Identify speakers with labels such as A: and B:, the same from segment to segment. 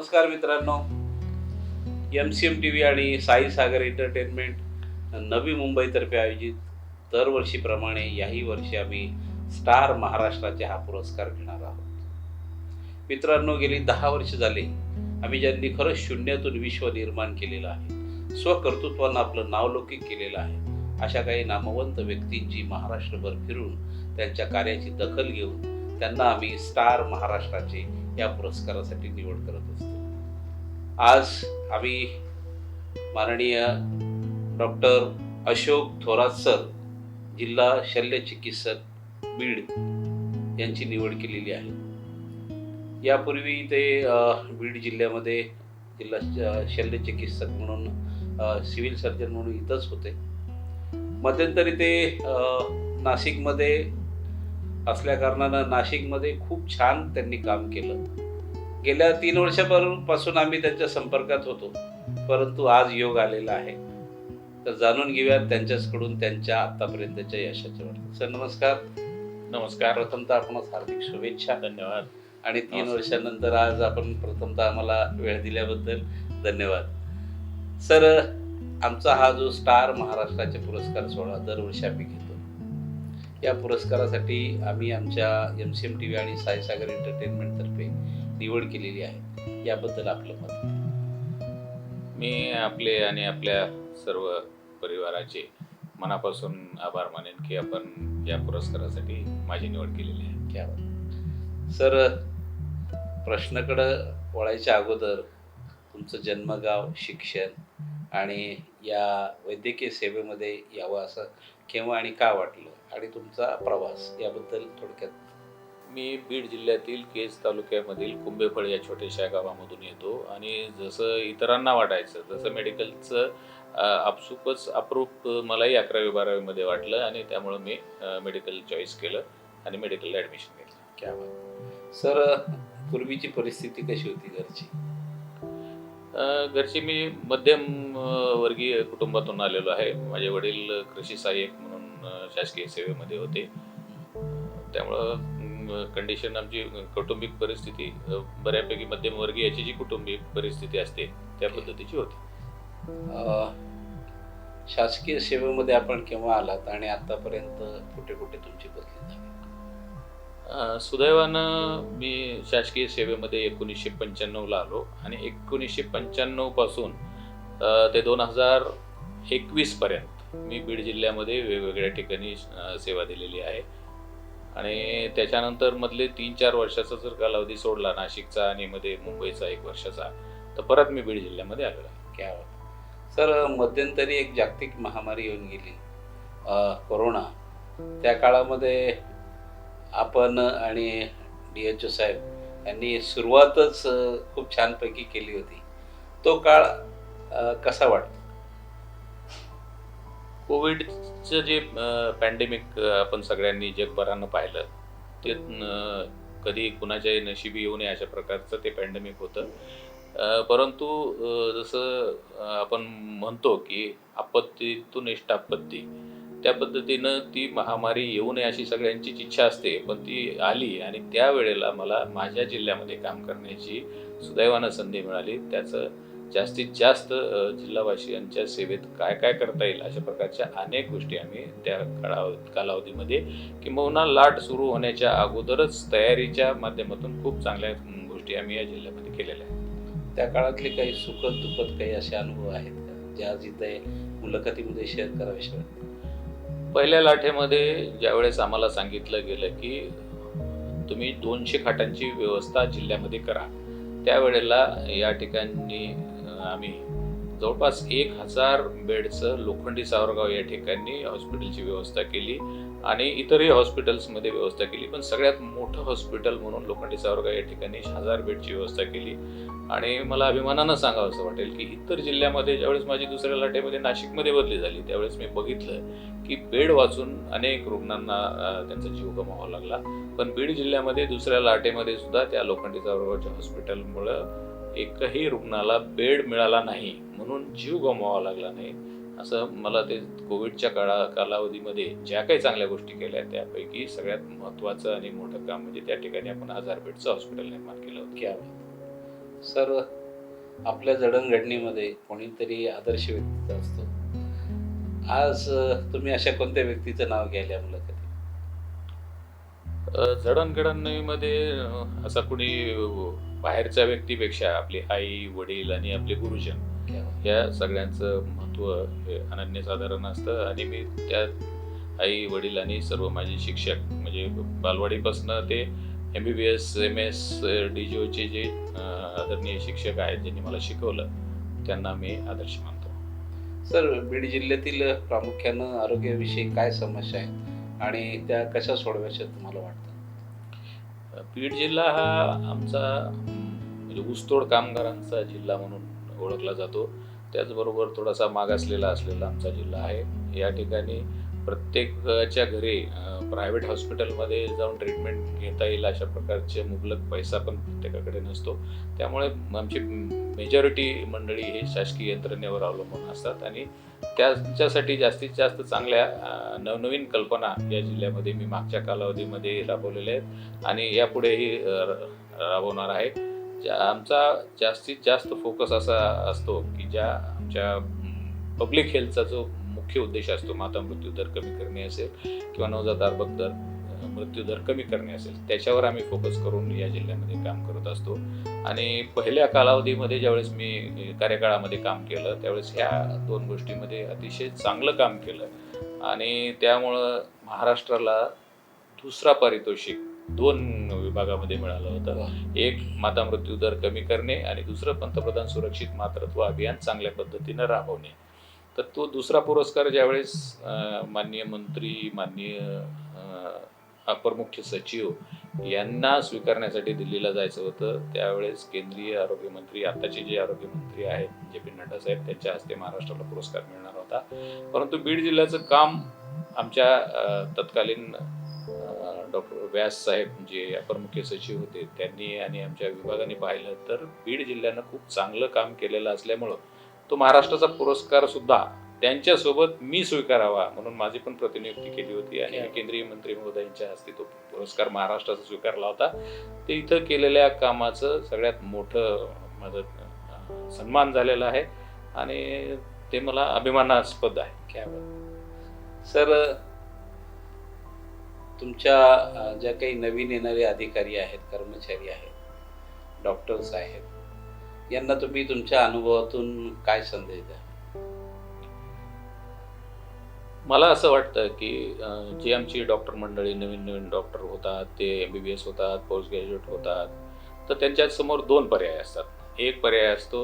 A: नमस्कार मित्रांनो, MCM TV आणि साई सागर एंटरटेनमेंट नवी मुंबईतर्फे आयोजित दरवर्षीप्रमाणे याही वर्षी आम्ही स्टार महाराष्ट्राचे हा पुरस्कार घेणार आहोत. मित्रांनो, गेली 10 वर्ष झाले आम्ही ज्यांनी खरंच शून्यातून विश्व निर्माण केलेलं आहे, स्वकर्तृत्वानं आपलं नावलौकिक केलेलं आहे, अशा काही नामवंत व्यक्तींची महाराष्ट्रभर फिरून त्यांच्या कार्याची दखल घेऊन त्यांना आम्ही स्टार महाराष्ट्राचे या पुरस्कारासाठी निवड करत असतो. आज आम्ही माननीय डॉक्टर अशोक थोरात सर, जिल्हा शल्य चिकित्सक बीड यांची निवड केलेली आहे. यापूर्वी ते बीड जिल्ह्यामध्ये जिल्हा शल्य चिकित्सक म्हणून सिव्हिल सर्जन म्हणून इथंच होते. मध्यंतरी ते नाशिकमध्ये असल्याकारणानं नाशिकमध्ये खूप छान त्यांनी काम केलं. गेल्या 3 वर्षापासून आम्ही त्यांच्या संपर्कात होतो, परंतु आज योग आलेला आहे. तर जाणून घेऊयात त्यांच्याचकडून त्यांच्या आतापर्यंतच्या यशाच्या वाटतं. सर नमस्कार.
B: नमस्कार.
A: प्रथमतः आपणास हार्दिक शुभेच्छा.
B: धन्यवाद.
A: आणि 3 वर्षानंतर आज आपण प्रथमतः आम्हाला वेळ दिल्याबद्दल धन्यवाद. सर, आमचा हा जो स्टार महाराष्ट्राचे पुरस्कार सोहळा दरवर्षी आम्ही घेतो, या पुरस्कारासाठी आम्ही आमच्या MCM TV आणि साई सागर एंटरटेनमेंट तर्फे निवड केलेली आहे. याबद्दल आपलं मत.
B: मी आपले आणि आपल्या सर्व परिवाराचे मनापासून आभार मानेन की आपण या पुरस्कारासाठी माझी निवड केलेली आहे.
A: क्या बात. सर, प्रश्नाकडं वळायच्या अगोदर तुमचं जन्मगाव, शिक्षण आणि या वैद्यकीय सेवेमध्ये यावं असं केव्हा आणि का वाटलं, आणि तुमचा प्रवास याबद्दल थोडक्यात.
B: मी बीड जिल्ह्यातील केज तालुक्यामधील कुंभेफळ या छोट्याशा गावामधून येतो आणि जसं इतरांना वाटायचं तसं मेडिकलचं आपसुकच अप्रूप मलाही 11वी-12वीमध्ये वाटलं आणि त्यामुळं मी मेडिकल चॉईस केलं आणि मेडिकलला ॲडमिशन घेतलं.
A: क्या बात. सर, पूर्वीची परिस्थिती कशी होती घरची?
B: घरची मी मध्यम वर्गीय कुटुंबातून आलेलो आहे. माझे वडील कृषी सहाय्यक म्हणून शासकीय सेवेमध्ये होते. त्यामुळं कंडिशन आमची कौटुंबिक परिस्थिती बऱ्यापैकी मध्यमवर्गीयाची जी कुटुंबिक परिस्थिती असते त्या पद्धतीची होती.
A: शासकीय सेवेमध्ये आपण केव्हा आलात आणि आतापर्यंत कुठे कुठे तुमची बदली झाली?
B: सुदैवानं मी शासकीय सेवेमध्ये 1995ला आलो आणि 1995 पासून ते 2021 पर्यंत मी बीड जिल्ह्यामध्ये वेगवेगळ्या ठिकाणी सेवा दिलेली आहे. आणि त्याच्यानंतर मधले 3-4 वर्षाचा जर कालावधी सोडला, नाशिकचा आणि मध्ये मुंबईचा 1 वर्षाचा, तर परत मी बीड जिल्ह्यामध्ये आलेलो आहे.
A: क्या बात. सर, मध्यंतरी एक जागतिक महामारी येऊन गेली, कोरोना. त्या काळामध्ये आपण आणि DHO साहेब यांनी सुरुवातच खूप छानपैकी केली होती. तो काळ कसा वाटतो?
B: कोविडचं जे पॅन्डेमिक आपण सगळ्यांनी जगभरानं पाहिलं, ते कधी कुणाच्याही नशिबी येऊ नये अशा प्रकारचं ते पॅन्डेमिक होतं. परंतु जसं आपण म्हणतो की आपत्तीतून इष्टापत्ती, त्या पद्धतीनं ती महामारी येऊ नये अशी सगळ्यांचीच इच्छा असते, पण ती आली आणि त्यावेळेला मला माझ्या जिल्ह्यामध्ये काम करण्याची सुदैवानं संधी मिळाली. त्याचं जास्तीत जास्त जिल्हावासियांच्या सेवेत काय काय करता येईल अशा प्रकारच्या अनेक गोष्टी आम्ही त्या कालावधीमध्ये किंबहुना लाट सुरू होण्याच्या अगोदरच तयारीच्या माध्यमातून खूप चांगल्या गोष्टी आम्ही या जिल्ह्यामध्ये केलेल्या आहेत.
A: त्या काळातले काही सुखद दुःखद काही असे अनुभव आहेत का, जे आज इथे मुलाखतीमध्ये शेअर करावेसे वाटते?
B: पहिल्या लाटेमध्ये ज्यावेळेस आम्हाला सांगितलं गेलं की तुम्ही 200 खाटांची व्यवस्था जिल्ह्यामध्ये करा, त्यावेळेला या ठिकाणी आम्ही जवळपास 1000 बेडचं लोखंडी सावरगाव या ठिकाणी हॉस्पिटलची व्यवस्था केली आणि इतरही हॉस्पिटल्समध्ये व्यवस्था केली. पण सगळ्यात मोठं हॉस्पिटल म्हणून लोखंडी सावरगाव या ठिकाणी 1000 बेडची व्यवस्था केली. आणि मला अभिमानानं सांगावं असं वाटेल की इतर जिल्ह्यामध्ये ज्यावेळेस माझी दुसऱ्या लाटेमध्ये नाशिकमध्ये बदली झाली, त्यावेळेस मी बघितलं की बेड वाचून अनेक रुग्णांना त्यांचा जीव गमवावा लागला. पण बीड जिल्ह्यामध्ये दुसऱ्या लाटेमध्ये सुद्धा त्या लोखंडी सावरगावच्या हॉस्पिटलमुळं एकही रुग्णाला बेड मिळाला नाही, म्हणून जीव गमवावा लागला नाही. असं मला ते कोविडच्या कालावधीमध्ये ज्या काही चांगल्या गोष्टी केल्या त्यापैकी सगळ्यात महत्त्वाचं आणि मोठं काम म्हणजे त्या ठिकाणी आपण 1000 बेडचं हॉस्पिटल निर्माण केलं होतं.
A: क्या बात. सर, आपल्या जडणघडणीमध्ये कोणीतरी आदर्श व्यक्तीचा असतो. आज तुम्ही अशा कोणत्या व्यक्तीचं नाव घ्यायला या मुलाखतीत?
B: जडणघडणीमध्ये असा कुणी बाहेरच्या व्यक्तीपेक्षा आपली आई, वडील आणि आपले गुरुजन
A: क्या बात.
B: या सगळ्यांचं महत्त्व हे अनन्यसाधारण असतं आणि मी त्यात आई, वडील आणि सर्व माझे शिक्षक म्हणजे बालवाडीपासनं ते MBBS, MS, DGOचे जे आदरणीय शिक्षक आहेत ज्यांनी मला शिकवलं त्यांना मी आदर्श मानतो.
A: सर, बीड जिल्ह्यातील प्रामुख्यानं आरोग्याविषयी काय समस्या आहेत आणि त्या कशा सोडवायच्या तुम्हाला वाटतं?
B: बीड जिल्हा हा आमचा म्हणजे ऊसतोड कामगारांचा जिल्हा म्हणून ओळखला जातो. त्याचबरोबर थोडासा मागासलेला असलेला आमचा जिल्हा आहे. या ठिकाणी प्रत्येकाच्या घरी प्रायव्हेट हॉस्पिटलमध्ये जाऊन ट्रीटमेंट घेता येईल अशा प्रकारचे मुबलक पैसा पण प्रत्येकाकडे नसतो. त्यामुळे आमची मेजॉरिटी मंडळी हे शासकीय यंत्रणेवर अवलंबून असतात आणि त्यांच्यासाठी जास्तीत जास्त चांगल्या नवनवीन कल्पना या जिल्ह्यामध्ये मी मागच्या कालावधीमध्ये राबवलेल्या आहेत आणि यापुढेही राबवणार आहे. आमचा जास्तीत जास्त फोकस असा असतो की ज्या आमच्या पब्लिक हेल्थचा जो मुख्य उद्देश असतो, माता मृत्यू दर कमी करणे असेल किंवा नवजात अर्भक दर मृत्यू दर कमी करणे असेल, त्याच्यावर आम्ही फोकस करून या जिल्ह्यामध्ये काम करत असतो. आणि पहिल्या कालावधीमध्ये ज्यावेळेस मी कार्यकाळामध्ये काम केलं त्यावेळेस ह्या दोन गोष्टीमध्ये अतिशय चांगलं काम केलं आणि त्यामुळं महाराष्ट्राला दुसरा पारितोषिक 2 विभागामध्ये मिळालं होतं. एक माता मृत्यू दर कमी करणे आणि दुसरं पंतप्रधान सुरक्षित मातृत्व अभियान चांगल्या पद्धतीनं राबवणे. तर तो दुसरा पुरस्कार ज्यावेळेस माननीय मंत्री, माननीय अपर मुख्य सचिव यांना स्वीकारण्यासाठी दिल्लीला जायचं होतं, त्यावेळेस केंद्रीय आरोग्यमंत्री, आत्ताचे जे आरोग्यमंत्री आहेत JP नड्डा साहेब, त्यांच्या हस्ते महाराष्ट्राला पुरस्कार मिळणार होता. परंतु बीड जिल्ह्याचं काम आमच्या तत्कालीन डॉक्टर व्यास साहेब जे अपर मुख्य सचिव होते त्यांनी आणि आमच्या विभागाने पाहिलं तर बीड जिल्ह्यानं खूप चांगलं काम केलेलं असल्यामुळं तो महाराष्ट्राचा पुरस्कार सुद्धा त्यांच्यासोबत मी स्वीकारावा म्हणून माझी पण प्रतिनियुक्ती केली होती आणि केंद्रीय मंत्री महोदयांच्या हस्ते तो पुरस्कार महाराष्ट्राचा स्वीकारला होता. ते इथं केलेल्या कामाचं सगळ्यात मोठं माझं सन्मान झालेला आहे आणि ते मला अभिमानास्पद आहे.
A: क्या बात. सर, तुमच्या ज्या काही नवीन येणारे अधिकारी आहेत, कर्मचारी आहेत, डॉक्टर्स आहेत, यांना तुम्ही तुमच्या अनुभवातून काय संदेश द्या?
B: मला असं वाटतं की जी आमची डॉक्टर मंडळी नवीन डॉक्टर होतात, ते MBBS होतात, पोस्ट ग्रॅज्युएट होतात, तर त्यांच्यासमोर 2 पर्याय असतात. एक पर्याय असतो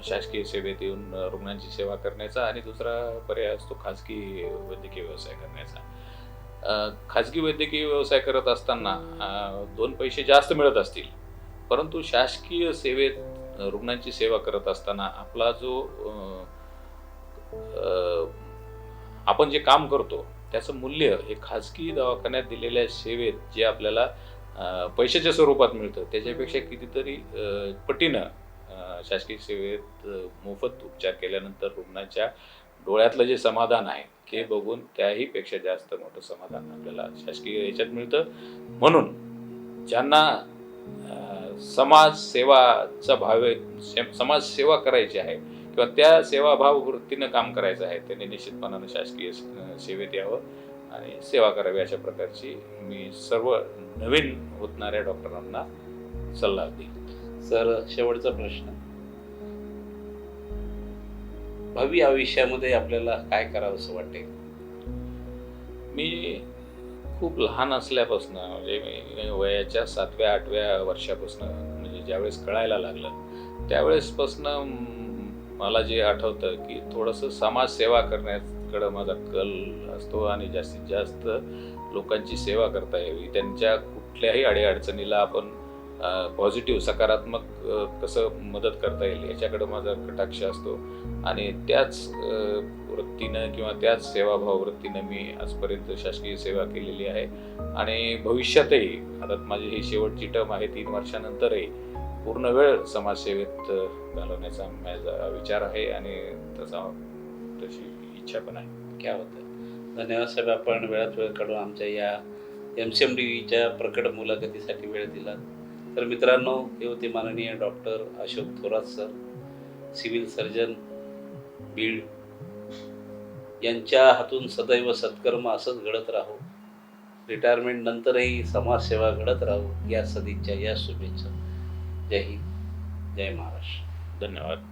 B: शासकीय सेवेत येऊन रुग्णांची सेवा करण्याचा आणि दुसरा पर्याय असतो खाजगी वैद्यकीय व्यवसाय करण्याचा. खाजगी वैद्यकीय व्यवसाय करत असताना 2 पैसे जास्त मिळत असतील, परंतु शासकीय सेवेत रुग्णांची सेवा करत असताना आपला जो आपण जे काम करतो त्याचं मूल्य हे खाजगी दवाखान्यात दिलेल्या सेवेत जे आपल्याला पैशाच्या स्वरूपात मिळतं त्याच्यापेक्षा कितीतरी पटीनं शासकीय सेवेत मोफत उपचार केल्यानंतर रुग्णाच्या डोळ्यातलं जे समाधान आहे ते बघून त्याही पेक्षा जास्त मोठं समाधान आपल्याला शासकीय याच्यात मिळतं. म्हणून ज्यांना समाजसेवाचा भाव आहे, समाजसेवा करायची आहे किंवा त्या सेवाभाव वृत्तीनं काम करायचं आहे त्यांनी निश्चितपणानं शासकीय सेवेत यावं आणि सेवा करावी अशा प्रकारची मी सर्व नवीन होतणाऱ्या डॉक्टरांना सल्ला देईन.
A: सर, शेवटचा प्रश्न, भावी आयुष्यामध्ये आपल्याला काय करावं असं वाटेल?
B: मी खूप लहान असल्यापासून म्हणजे मी वयाच्या 7व्या-8व्या वर्षापासून म्हणजे ज्यावेळेस कळायला लागलं त्यावेळेसपासून मला जे आठवतं की थोडंसं समाजसेवा करण्याकडं माझा कल असतो आणि जास्तीत जास्त लोकांची सेवा करता यावी, त्यांच्या कुठल्याही अडीअडचणीला आपण पॉझिटिव्ह सकारात्मक कसं मदत करता येईल याच्याकडं माझा कटाक्ष असतो आणि त्याच वृत्तीनं किंवा त्याच सेवाभाव वृत्तीनं मी आजपर्यंत शासकीय सेवा केलेली आहे आणि भविष्यातही आता माझी ही शेवटची टर्म आहे 3 वर्षानंतरही पूर्ण वेळ समाजसेवेत घालवण्याचा माझा विचार आहे आणि तशी इच्छा पण आहे.
A: क्या होतं. धन्यवाद साहेब, आपण वेळात वेळ काढून आमच्या या MCMTVच्या प्रकट मुलाखतीसाठी वेळ दिला. तर मित्रांनो, हे होते माननीय doctor Ashok Thorat sir. Civil surgeon Beed यांच्या हातून सदैव सत्कर्म असंच घडत राहो. रिटायरमेंट नंतरही समाजसेवा घडत राहो. या सदिच्छा, या शुभेच्छा. जय हिंद, जय महाराष्ट्र.
B: धन्यवाद.